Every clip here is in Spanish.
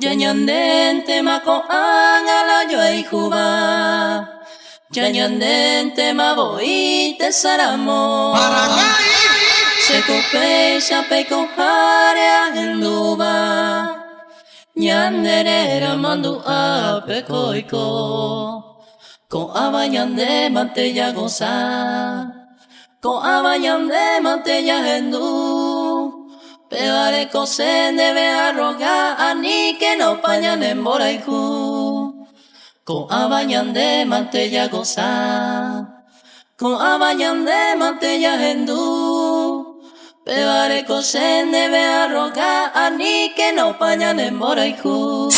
Yanyandente mako angala yoy juba. Yanyandente maboi te saramo. Se cope chape con hare ahenduba. Nyanderera mandu ape koiko. Con abayande mantella goza. Con abayande mantella hendu. Pevare cosen debe arrogar ani que no pañan en boraiku. Con abayande mantella goza. Con abayande mantella hendu. Pevare cosen debe arrogar ani que no pañan en boraiku.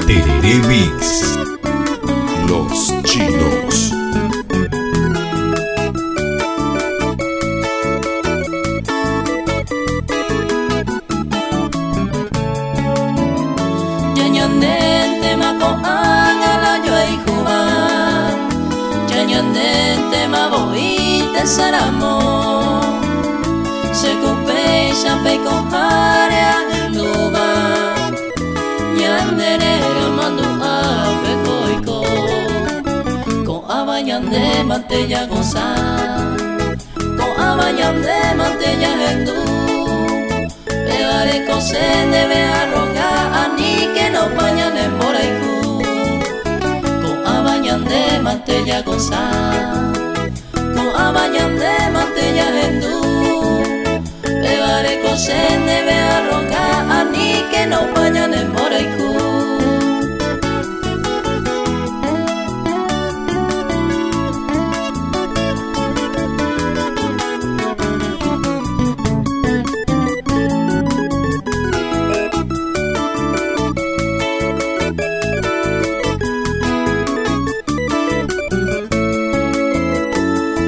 Tereré Mix, Los Chinos. Yanyandente mako angala yoy juba. Yanyandente maboi te saramo. Se cope chape con hare ahenduba. Nyanderera mandu ape koiko. Con abayande mantella goza. Con abayande mantella hendu. Pevare cosen debe arrogar ani que no pañan en boraiku. Con abayande mantella goza. Con abayande mantella hendu. Pevare cosen debe arrogar ani que no pañan en boraiku.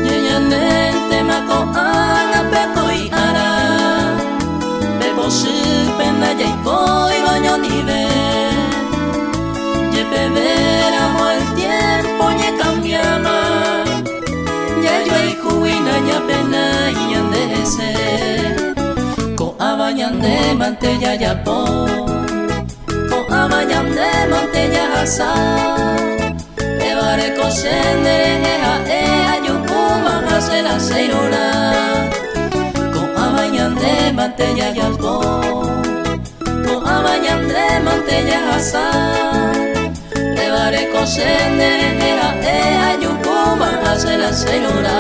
Yanyandente mako anga peko y ara. Bebo supenda yaiko y baño nive. Yepe veramo el tiempo ya cambiama. Ya yo y cuina ya pena y andese. Ko abayande mantella ya po. Ko abayande mantella hasa. Pevare cosen dereja ayukuma hace la seirona. Con abayande mantella yalbo. Con abayande mantella hasa. Pevare cosen dereja ayukuma hace la seirona.